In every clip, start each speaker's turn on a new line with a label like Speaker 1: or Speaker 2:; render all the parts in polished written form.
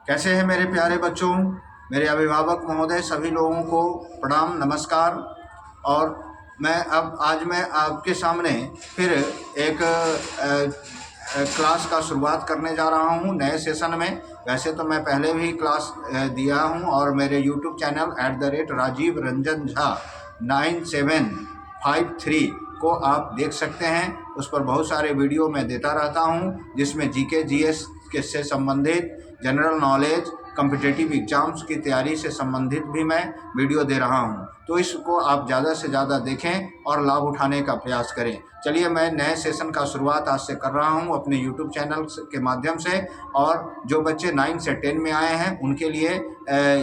Speaker 1: कैसे हैं मेरे प्यारे बच्चों, मेरे अभिभावक महोदय, सभी लोगों को प्रणाम नमस्कार। और आज मैं आपके सामने फिर एक क्लास का शुरुआत करने जा रहा हूं नए सेशन में। वैसे तो मैं पहले भी क्लास दिया हूं और मेरे YouTube चैनल @राजीव रंजन झा 9753 को आप देख सकते हैं। उस पर बहुत सारे वीडियो मैं देता रहता हूं, जिसमें जीके जीएस के से संबंधित, जनरल नॉलेज, कॉम्पिटिटिव एग्जाम्स की तैयारी से संबंधित भी मैं वीडियो दे रहा हूं। तो इसको आप ज़्यादा से ज़्यादा देखें और लाभ उठाने का प्रयास करें। चलिए, मैं नए सेशन का शुरुआत आज से कर रहा हूं अपने YouTube चैनल के माध्यम से। और जो बच्चे 9 से 10 में आए हैं उनके लिए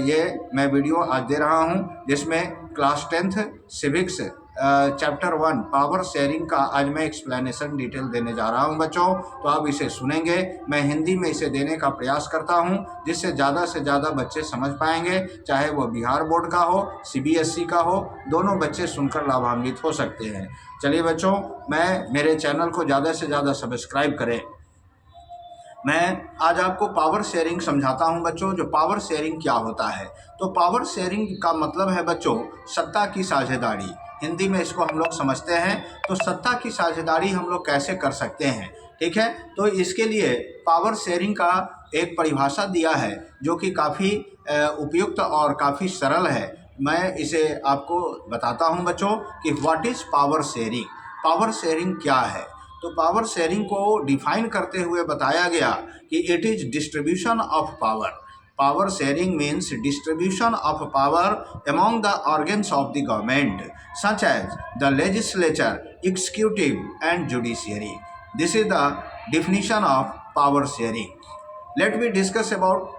Speaker 1: ये मैं वीडियो आज दे रहा हूं, जिसमें class 10th civics chapter 1 power sharing का आज मैं एक्सप्लेनेशन डिटेल देने जा रहा हूं बच्चों। तो आप इसे सुनेंगे। मैं हिंदी में इसे देने का प्रयास करता हूं, जिससे ज़्यादा से ज़्यादा बच्चे समझ पाएंगे, चाहे वो बिहार बोर्ड का हो, सीबीएसई का हो, दोनों बच्चे सुनकर लाभान्वित हो सकते हैं। चलिए बच्चों, मेरे चैनल को ज़्यादा से ज़्यादा सब्सक्राइब करें। मैं आज आपको पावर शेयरिंग समझाता हूं बच्चों। जो पावर शेयरिंग क्या होता है, तो पावर शेयरिंग का मतलब है बच्चों सत्ता की साझेदारी। हिंदी में इसको हम लोग समझते हैं। तो सत्ता की साझेदारी हम लोग कैसे कर सकते हैं, ठीक है। तो इसके लिए पावर शेयरिंग का एक परिभाषा दिया है, जो कि काफ़ी उपयुक्त और काफ़ी सरल है। मैं इसे आपको बताता हूं बच्चों कि what is power sharing. Power sharing क्या है। तो पावर शेयरिंग को डिफाइन करते हुए बताया गया कि it is distribution of power. Power sharing means distribution of power among the organs of the government such as the legislature, executive and judiciary. This is the definition of power sharing. Let me discuss about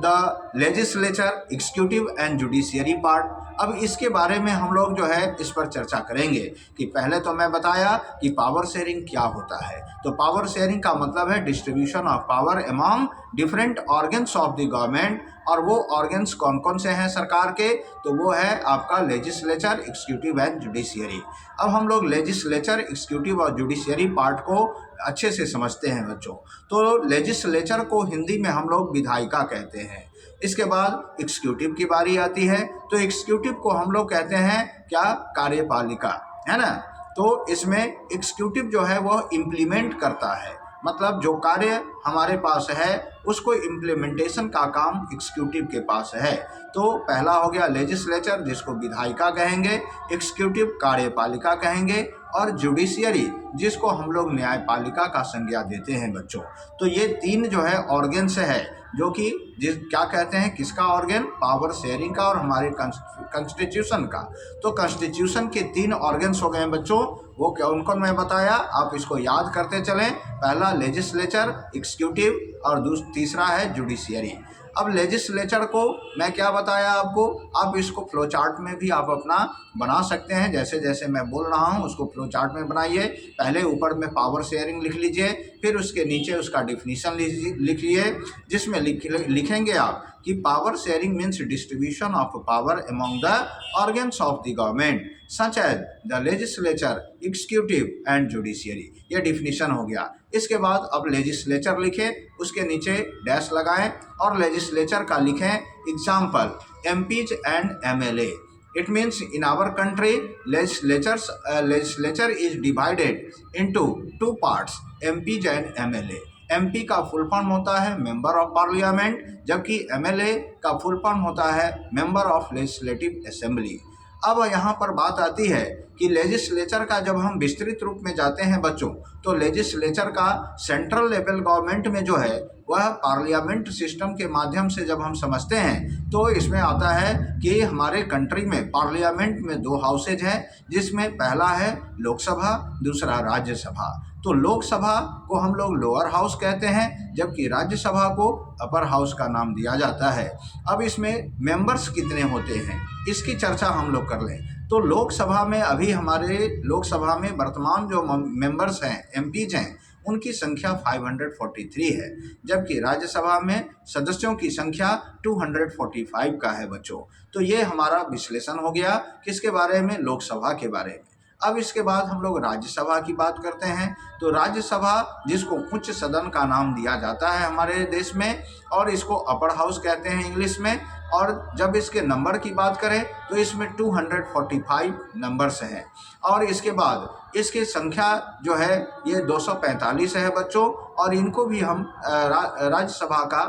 Speaker 1: the legislature, executive and judiciary part. अब इसके बारे में हम लोग जो है इस पर चर्चा करेंगे कि पहले तो मैं बताया कि पावर शेयरिंग क्या होता है। तो पावर शेयरिंग का मतलब है distribution of power among different organs of the government. और वो ऑर्गन्स कौन कौन से हैं सरकार के, तो वो है आपका लेजिस्लेचर, एग्जीक्यूटिव एंड जुडिशियरी। अब हम लोग लेजिस्लेचर, एग्जीक्यूटिव और जुडिशियरी पार्ट को अच्छे से समझते हैं बच्चों। तो लेजिस्लेचर को हिंदी में हम लोग विधायिका कहते हैं। इसके बाद एग्जीक्यूटिव की बारी आती है, तो एग्जीक्यूटिव को हम लोग कहते हैं क्या, कार्यपालिका, है ना। तो इसमें एग्जीक्यूटिव जो है वो इम्प्लीमेंट करता है, मतलब जो कार्य हमारे पास है उसको इम्प्लीमेंटेशन का काम एग्जीक्यूटिव के पास है। तो पहला हो गया लेजिस्लेचर, जिसको विधायिका कहेंगे, एग्जीक्यूटिव कार्यपालिका कहेंगे, और जुडिशियरी जिसको हम लोग न्यायपालिका का संज्ञा देते हैं बच्चों। तो ये तीन जो है ऑर्गन्स है, जो कि क्या कहते हैं, किसका ऑर्गन, पावर शेयरिंग का और हमारे कॉन्स्टिट्यूशन का। तो कॉन्स्टिट्यूशन के तीन ऑर्गन्स हो गए हैं बच्चों। वो क्या, उनको मैं बताया, आप इसको याद करते चलें। पहला लेजिस्लेचर, एग्जीक्यूटिव और तीसरा है जुडिशियरी। अब लेजिस्लेचर को मैं क्या बताया आपको, आप इसको फ्लो चार्ट में भी आप अपना बना सकते हैं। जैसे जैसे मैं बोल रहा हूं उसको फ्लो चार्ट में बनाइए। पहले ऊपर में पावर शेयरिंग लिख लीजिए, फिर उसके नीचे उसका डिफिनीशन लिखिए, जिसमें लिखेंगे आप कि power sharing means distribution of power among the organs of the government such as the legislature, executive and judiciary. ये डिफिनीशन हो गया। इसके बाद अब लेजिस्लेचर लिखें, उसके नीचे डैश लगाएं और लेजिस्लेचर का लिखें example MPs and MLA. It means in our country legislature is divided into two parts, MPs and MLA. MP का फुल फॉर्म होता है मेंबर ऑफ पार्लियामेंट, जबकि MLA का फुल फॉर्म होता है मेंबर ऑफ लेजिस्लेटिव असेंबली। अब यहाँ पर बात आती है कि लेजिस्लेचर का जब हम विस्तृत रूप में जाते हैं बच्चों, तो लेजिस्लेचर का सेंट्रल लेवल गवर्नमेंट में जो है वह पार्लियामेंट सिस्टम के माध्यम से जब हम समझते हैं, तो इसमें आता है कि हमारे कंट्री में पार्लियामेंट में दो हाउसेज हैं, जिसमें पहला है लोकसभा, दूसरा राज्यसभा। तो लोकसभा को हम लोग लोअर हाउस कहते हैं, जबकि राज्यसभा को अपर हाउस का नाम दिया जाता है। अब इसमें मेंबर्स कितने होते हैं इसकी चर्चा हम लोग कर लें। तो लोकसभा में अभी हमारे लोकसभा में वर्तमान जो मेंबर्स हैं, एमपीज हैं, उनकी संख्या 543 है, जबकि राज्यसभा में सदस्यों की संख्या 245 का है बच्चों। तो ये हमारा विश्लेषण हो गया किसके बारे में, लोकसभा के बारे में। अब इसके बाद हम लोग राज्यसभा की बात करते हैं। तो राज्यसभा, जिसको उच्च सदन का नाम दिया जाता है हमारे देश में, और इसको अपर हाउस कहते हैं इंग्लिश में। और जब इसके नंबर की बात करें तो इसमें 245 नंबर्स हैं। और इसके बाद इसकी संख्या जो है ये 245 है बच्चों, और इनको भी हम राज्यसभा का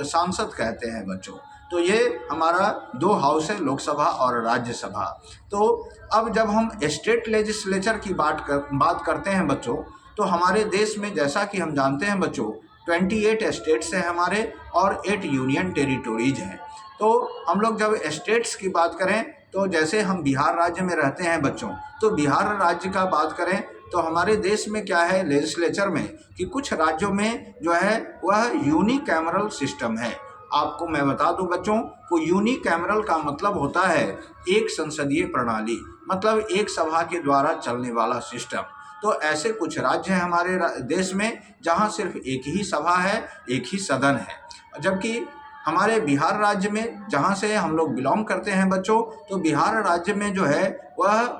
Speaker 1: सांसद कहते हैं बच्चों। तो ये हमारा दो हाउस है, लोकसभा और राज्यसभा। तो अब जब हम स्टेट लेजिस्लेचर की बात करते हैं बच्चों, तो हमारे देश में जैसा कि हम जानते हैं बच्चों 28 स्टेट्स हैं हमारे और 8 यूनियन टेरिटोरीज हैं। तो हम लोग जब स्टेट्स की बात करें तो जैसे हम बिहार राज्य में रहते हैं बच्चों, तो बिहार राज्य का बात करें तो हमारे देश में क्या है लेजिस्लेचर में कि कुछ राज्यों में जो है वह यूनिकैमरल सिस्टम है। आपको मैं बता दूं बच्चों को, यूनिकैमरल का मतलब होता है एक संसदीय प्रणाली, मतलब एक सभा के द्वारा चलने वाला सिस्टम। तो ऐसे कुछ राज्य हैं हमारे देश में जहां सिर्फ एक ही सभा है, एक ही सदन है। जबकि हमारे बिहार राज्य में, जहां से हम लोग बिलोंग करते हैं बच्चों, तो बिहार राज्य में जो है वह,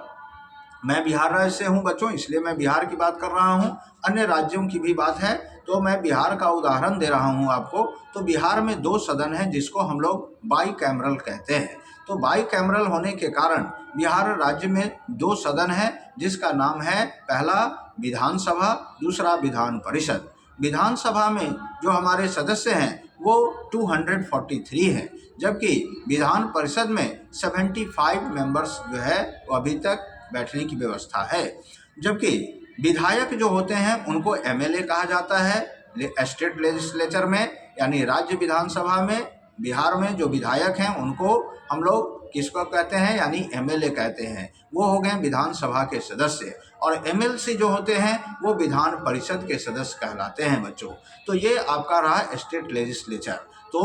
Speaker 1: मैं बिहार राज्य से हूं बच्चों इसलिए मैं बिहार की बात कर रहा हूं, अन्य राज्यों की भी बात है तो मैं बिहार का उदाहरण दे रहा हूं आपको। तो बिहार में 2 सदन हैं जिसको हम लोग बाईकैमरल कहते हैं। तो बाईकैमरल होने के कारण बिहार राज्य में 2 सदन है जिसका नाम है, पहला विधानसभा, दूसरा विधान परिषद। विधानसभा में जो हमारे सदस्य हैं वो 243 हैं, जबकि विधान परिषद में 75 मेंबर्स जो है वो अभी तक बैठने की व्यवस्था है। जबकि विधायक जो होते हैं उनको एमएलए कहा जाता है स्टेट लेजिस्लेचर में, यानी राज्य विधानसभा में। बिहार में जो विधायक हैं उनको हम लोग किसको कहते हैं, यानी एमएलए कहते हैं। वो हो गए विधानसभा के सदस्य। और एमएलसी जो होते हैं वो विधान परिषद के सदस्य कहलाते हैं बच्चों। तो ये आपका रहा स्टेट लेजिस्लेचर। तो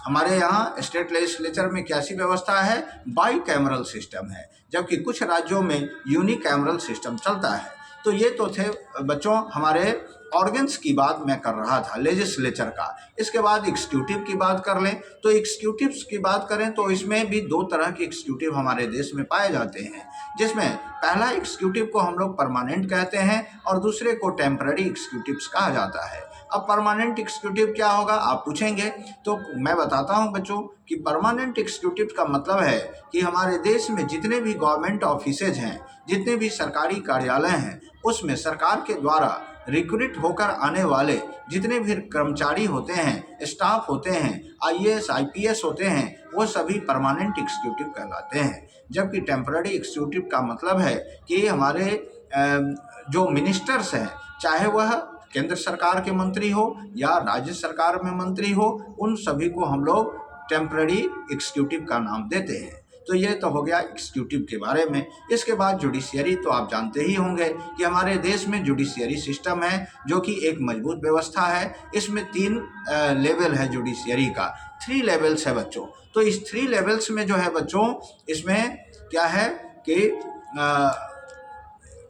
Speaker 1: हमारे यहाँ स्टेट लेजिस्लेचर में कैसी व्यवस्था है, बाईकैमरल सिस्टम है, जबकि कुछ राज्यों में यूनिकैमरल सिस्टम चलता है। तो ये तो थे बच्चों हमारे ऑर्गन्स की बात मैं कर रहा था लेजिस्लेचर का। इसके बाद एग्जीक्यूटिव की बात कर लें तो एग्जीक्यूटिव्स की बात करें तो इसमें भी 2 तरह के एग्जीक्यूटिव हमारे देश में पाए जाते हैं, जिसमें पहला एग्जीक्यूटिव को हम लोग परमानेंट कहते हैं और दूसरे को टेम्पररी एग्जीक्यूटिव्स कहा जाता है। अब परमानेंट एग्जीक्यूटिव क्या होगा आप पूछेंगे, तो मैं बताता हूं बच्चों कि परमानेंट एग्जीक्यूटिव का मतलब है कि हमारे देश में जितने भी गवर्नमेंट ऑफिसेज हैं, जितने भी सरकारी कार्यालय हैं, उसमें सरकार के द्वारा रिक्रूट होकर आने वाले जितने भी कर्मचारी होते हैं, स्टाफ होते हैं, आईएएस आईपीएस होते हैं, वो सभी परमानेंट एग्जीक्यूटिव कहलाते हैं। जबकि टेम्पररी एग्जीक्यूटिव का मतलब है कि हमारे जो मिनिस्टर्स हैं, चाहे वह केंद्र सरकार के मंत्री हो या राज्य सरकार में मंत्री हो, उन सभी को हम लोग टेम्पररी एग्जीक्यूटिव का नाम देते हैं। तो ये तो हो गया एग्जीक्यूटिव के बारे में। इसके बाद जुडिशियरी तो आप जानते ही होंगे कि हमारे देश में जुडिशियरी सिस्टम है जो कि एक मजबूत व्यवस्था है। इसमें 3 लेवल है जुडिशियरी का, 3 लेवल्स है बच्चों। तो इस 3 लेवल्स में जो है बच्चों, इसमें क्या है कि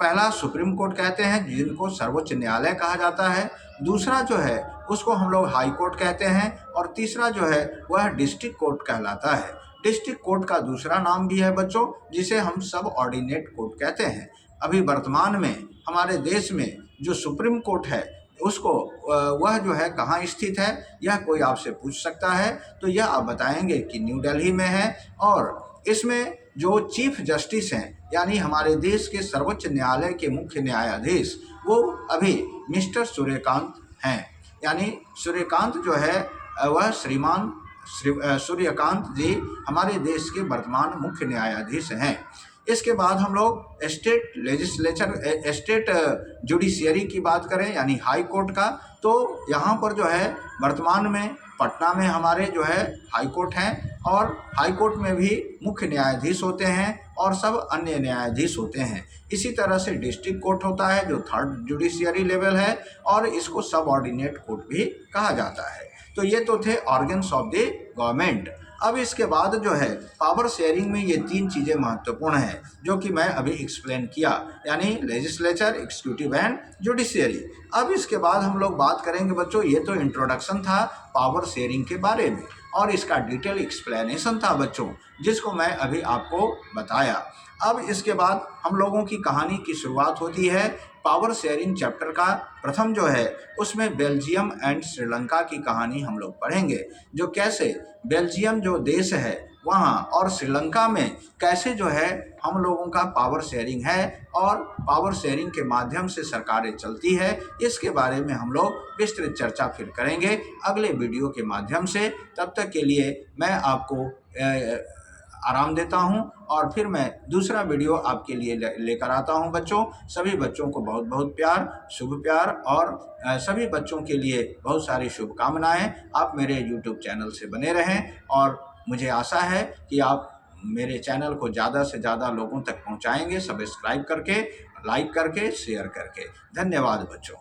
Speaker 1: पहला सुप्रीम कोर्ट कहते हैं जिनको सर्वोच्च न्यायालय कहा जाता है, दूसरा जो है उसको हम लोग हाई कोर्ट कहते हैं, और तीसरा जो है वह डिस्ट्रिक्ट कोर्ट कहलाता है। डिस्ट्रिक्ट कोर्ट का दूसरा नाम भी है बच्चों जिसे हम सब ऑर्डिनेट कोर्ट कहते हैं। अभी वर्तमान में हमारे देश में जो सुप्रीम कोर्ट है उसको वह जो है कहाँ स्थित है, यह कोई आपसे पूछ सकता है, तो यह आप बताएंगे कि न्यू दिल्ली में है। और इसमें जो चीफ जस्टिस हैं, यानी हमारे देश के सर्वोच्च न्यायालय के मुख्य न्यायाधीश, वो अभी मिस्टर सूर्यकांत हैं। यानी सूर्यकांत जो है वह श्रीमान सूर्यकांत जी हमारे देश के वर्तमान मुख्य न्यायाधीश हैं। इसके बाद हम लोग स्टेट लेजिस्लेचर स्टेट जुडिशियरी की बात करें, यानी हाई कोर्ट का, तो यहाँ पर जो है वर्तमान में पटना में हमारे जो है हाई कोर्ट हैं, और हाई कोर्ट में भी मुख्य न्यायाधीश होते हैं और सब अन्य न्यायाधीश होते हैं। इसी तरह से डिस्ट्रिक्ट कोर्ट होता है जो 3rd जुडिशियरी लेवल है, और इसको सब ऑर्डिनेट कोर्ट भी कहा जाता है। तो ये तो थे ऑर्गन्स ऑफ द गवर्नमेंट। अब इसके बाद जो है पावर शेयरिंग में ये 3 चीज़ें महत्वपूर्ण हैं जो कि मैं अभी एक्सप्लेन किया, यानी लेजिस्लेचर, एग्जीक्यूटिव एंड जुडिशियरी। अब इसके बाद हम लोग बात करेंगे बच्चों, ये तो इंट्रोडक्शन था पावर शेयरिंग के बारे में। और इसका डिटेल एक्सप्लेनेशन था बच्चों, जिसको मैं अभी आपको बताया। अब इसके बाद हम लोगों की कहानी की शुरुआत होती है पावर शेयरिंग चैप्टर का। प्रथम जो है उसमें बेल्जियम एंड श्रीलंका की कहानी हम लोग पढ़ेंगे, जो कैसे बेल्जियम जो देश है वहाँ और श्रीलंका में कैसे जो है हम लोगों का पावर शेयरिंग है और पावर शेयरिंग के माध्यम से सरकारें चलती है, इसके बारे में हम लोग विस्तृत चर्चा फिर करेंगे अगले वीडियो के माध्यम से। तब तक के लिए मैं आपको आराम देता हूं और फिर मैं दूसरा वीडियो आपके लिए लेकर आता हूं बच्चों। सभी बच्चों को बहुत बहुत प्यार, शुभ प्यार और सभी बच्चों के लिए बहुत सारी शुभकामनाएं। आप मेरे YouTube चैनल से बने रहें और मुझे आशा है कि आप मेरे चैनल को ज़्यादा से ज़्यादा लोगों तक पहुंचाएंगे, सब्सक्राइब करके, लाइक करके, शेयर करके। धन्यवाद बच्चों।